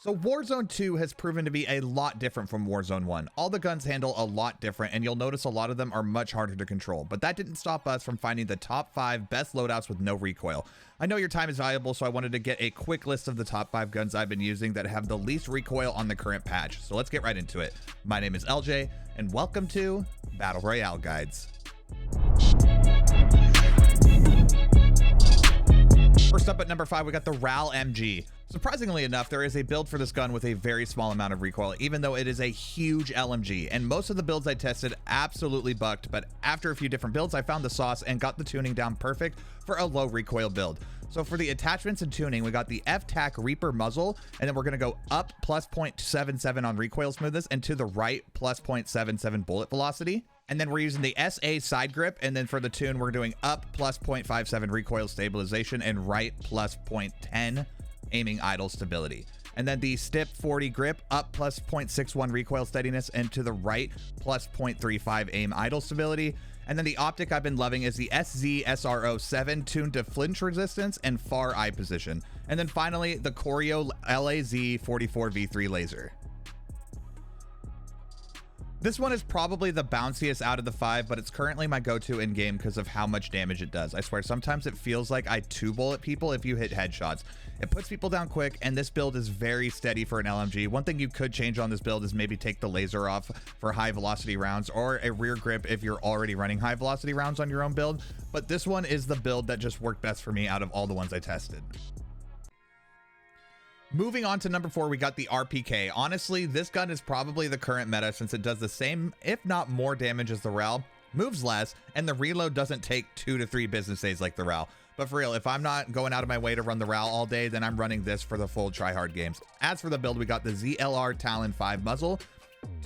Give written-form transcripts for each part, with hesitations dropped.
So Warzone 2 has proven to be a lot different from Warzone 1. All the guns handle a lot different, and you'll notice a lot of them are much harder to control, but that didn't stop us from finding the top 5 best loadouts with no recoil. I know your time is valuable, so I wanted to get a quick list of the top 5 guns I've been using that have the least recoil on the current patch. So let's get right into it. My name is LJ, and welcome to Battle Royale Guides. First up at number 5, we got the Raal MG. Surprisingly enough, there is a build for this gun with a very small amount of recoil, even though it is a huge LMG, and most of the builds I tested absolutely bucked, but after a few different builds, I found the sauce and got the tuning down perfect for a low recoil build. So for the attachments and tuning, we got the TAQ Reaper muzzle, and then we're gonna go up plus 0.77 on recoil smoothness, and to the right plus 0.77 bullet velocity. And then we're using the SA side grip, and then for the tune, we're doing up plus 0.57 recoil stabilization and right plus 0.10 aiming idle stability. And then the Stip 40 grip, up plus 0.61 recoil steadiness, and to the right plus 0.35 aim idle stability. And then the optic I've been loving is the SZSR07, tuned to flinch resistance and far eye position. And then finally, the Corio LAZ44V3 laser. This one is probably the bounciest out of the 5, but it's currently my go-to in game because of how much damage it does. I swear, sometimes it feels like I 2-bullet people if you hit headshots. It puts people down quick, and this build is very steady for an LMG. One thing you could change on this build is maybe take the laser off for high velocity rounds, or a rear grip if you're already running high velocity rounds on your own build. But this one is the build that just worked best for me out of all the ones I tested. Moving on to number 4, we got the RPK. Honestly, this gun is probably the current meta since it does the same, if not more damage as the Raal, moves less, and the reload doesn't take 2 to 3 business days like the Raal. But for real, if I'm not going out of my way to run the Raal all day, then I'm running this for the full tryhard games. As for the build, we got the ZLR Talon 5 muzzle,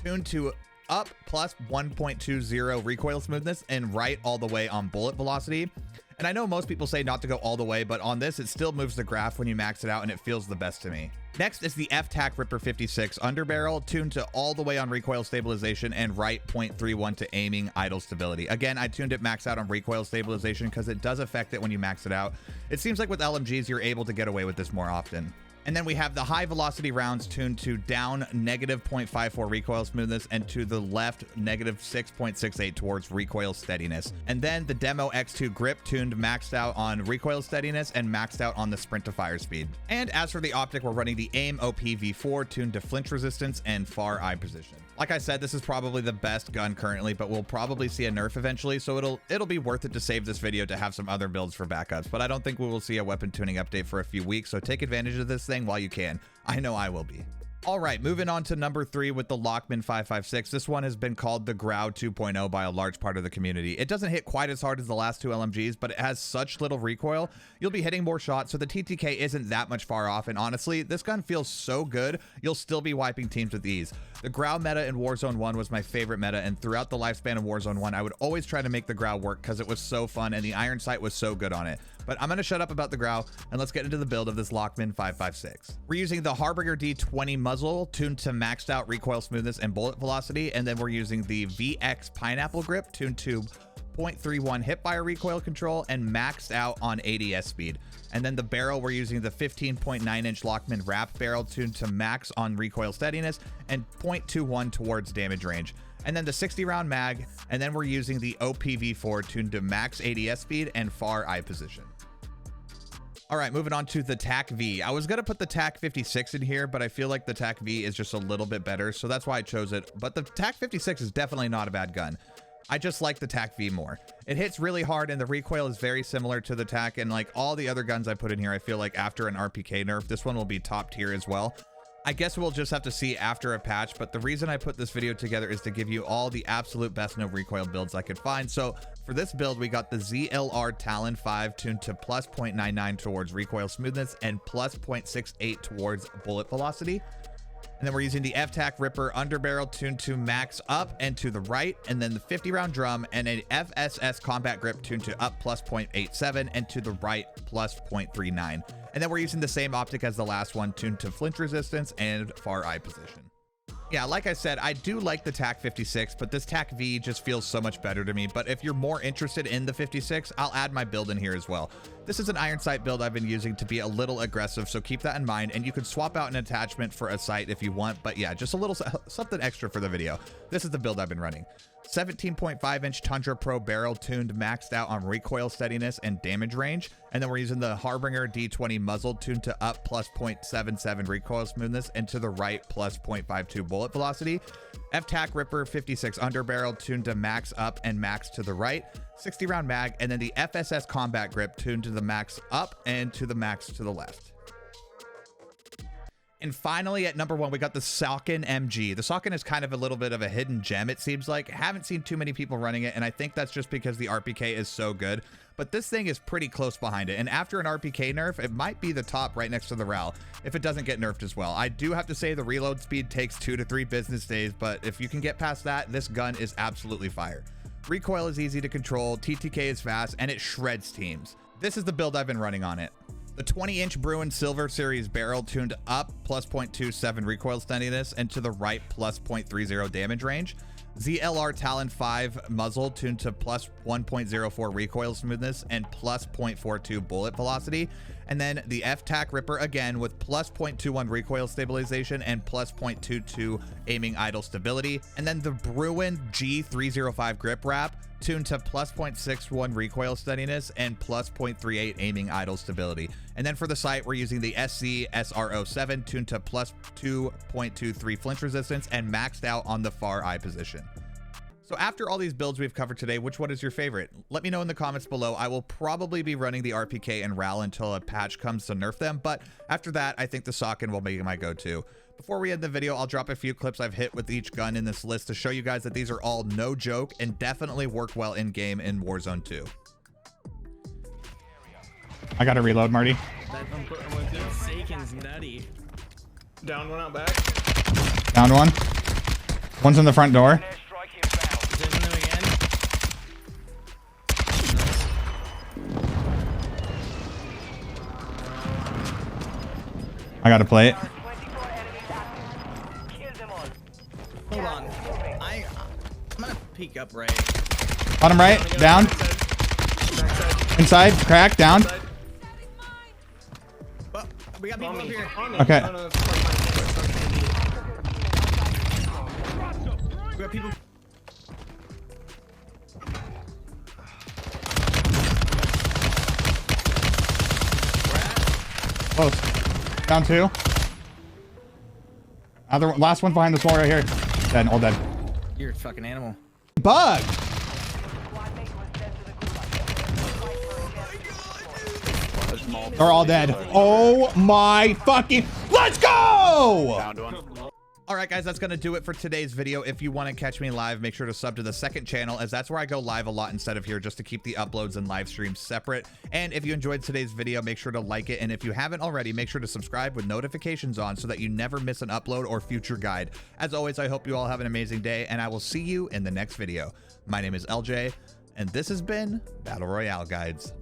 tuned to up plus 1.20 recoil smoothness and right all the way on bullet velocity. And I know most people say not to go all the way, but on this, it still moves the graph when you max it out, and it feels the best to me. Next is the TAQ Ripper 56 underbarrel, tuned to all the way on recoil stabilization and right 0.31 to aiming idle stability. Again, I tuned it max out on recoil stabilization because it does affect it when you max it out. It seems like with LMGs, you're able to get away with this more often. And then we have the high velocity rounds tuned to down negative 0.54 recoil smoothness and to the left negative 6.68 towards recoil steadiness. And then the Demo X2 grip tuned maxed out on recoil steadiness and maxed out on the sprint to fire speed. And as for the optic, we're running the AIM OPV4 tuned to flinch resistance and far eye position. Like I said, this is probably the best gun currently, but we'll probably see a nerf eventually, so it'll be worth it to save this video to have some other builds for backups. But I don't think we will see a weapon tuning update for a few weeks, so take advantage of this thing while you can. I know I will be. All right, moving on to number 3 with the Lochmann 556. This one has been called the Grau 2.0 by a large part of the community. It doesn't hit quite as hard as the last 2 LMGs, but it has such little recoil. You'll be hitting more shots, so the TTK isn't that much far off. And honestly, this gun feels so good, you'll still be wiping teams with ease. The Grau meta in Warzone 1 was my favorite meta, and throughout the lifespan of Warzone 1, I would always try to make the Grau work because it was so fun and the iron sight was so good on it. But I'm going to shut up about the Grau and let's get into the build of this Lochmann 556. We're using the Harbinger D20 muzzle tuned to maxed out recoil smoothness and bullet velocity, and then we're using the VX Pineapple grip tuned to 0.31 hipfire recoil control and maxed out on ADS speed. And then the barrel, we're using the 15.9-inch Lochmann wrap barrel tuned to max on recoil steadiness and 0.21 towards damage range. And then the 60-round mag, and then we're using the OPV4 tuned to max ADS speed and far eye position. All right, moving on to the TAQ-V. I was gonna put the TAQ-56 in here, but I feel like the TAQ-V is just a little bit better, so that's why I chose it. But the TAQ-56 is definitely not a bad gun. I just like the TAQ-V more. It hits really hard, and the recoil is very similar to the TAQ, and like all the other guns I put in here, I feel like after an RPK nerf, this one will be top tier as well. I guess we'll just have to see after a patch, but the reason I put this video together is to give you all the absolute best no recoil builds I could find. So for this build, we got the ZLR Talon 5 tuned to plus 0.99 towards recoil smoothness and plus 0.68 towards bullet velocity. And then we're using the TAQ Ripper underbarrel tuned to max up and to the right, and then the 50-round drum and an FSS combat grip tuned to up plus 0.87 and to the right plus 0.39. And then we're using the same optic as the last one, tuned to flinch resistance and far eye position. Yeah, like I said, I do like the TAQ-56, but this TAQ-V just feels so much better to me. But if you're more interested in the 56, I'll add my build in here as well. This is an iron sight build I've been using to be a little aggressive, so keep that in mind. And you can swap out an attachment for a sight if you want. But yeah, just a little something extra for the video. This is the build I've been running. 17.5-inch Tundra Pro barrel tuned maxed out on recoil steadiness and damage range. And then we're using the Harbinger D20 muzzle tuned to up plus 0.77 recoil smoothness and to the right plus 0.52 bullet velocity. TAQ Ripper 56 underbarrel tuned to max up and max to the right. 60 round mag, and then the FSS combat grip tuned to the max up and to the max to the left. And finally, at number 1, we got the Sakin MG. The Sakin is kind of a little bit of a hidden gem, it seems like. Haven't seen too many people running it, and I think that's just because the RPK is so good. But this thing is pretty close behind it, and after an RPK nerf, it might be the top right next to the Raal, if it doesn't get nerfed as well. I do have to say the reload speed takes 2 to 3 business days, but if you can get past that, this gun is absolutely fire. Recoil is easy to control, TTK is fast, and it shreds teams. This is the build I've been running on it. The 20-inch Bruin Silver Series barrel tuned up plus 0.27 recoil steadiness and to the right plus 0.30 damage range. ZLR Talon 5 muzzle tuned to plus 1.04 recoil smoothness and plus 0.42 bullet velocity. And then the TAQ Ripper again with plus 0.21 recoil stabilization and plus 0.22 aiming idle stability. And then the Bruin G305 grip wrap tuned to plus 0.61 recoil steadiness and plus 0.38 aiming idle stability. And then for the sight, we're using the SC SR07 tuned to plus 2.23 flinch resistance and maxed out on the far eye position. So after all these builds we've covered today, which one is your favorite? Let me know in the comments below. I will probably be running the RPK and Raal until a patch comes to nerf them, but after that, I think the Sakin will be my go-to. Before we end the video, I'll drop a few clips I've hit with each gun in this list to show you guys that these are all no joke and definitely work well in game in Warzone 2. I gotta reload, Marty. Sakin's nutty. Down one out back. Down one. One's in the front door. I gotta play it. Hold on. I'm gonna peek up right. Bottom right, down. Inside, crack, down. Oh, we got people up here. Okay. We got people. Close. Down 2. Last one's behind this wall right here. Dead, all dead. You're a fucking animal. Bug! They're all dead. Oh my fucking... Let's go! All right, guys, that's going to do it for today's video. If you want to catch me live, make sure to sub to the second channel, as that's where I go live a lot instead of here, just to keep the uploads and live streams separate. And if you enjoyed today's video, make sure to like it. And if you haven't already, make sure to subscribe with notifications on so that you never miss an upload or future guide. As always, I hope you all have an amazing day, and I will see you in the next video. My name is LJ, and this has been Battle Royale Guides.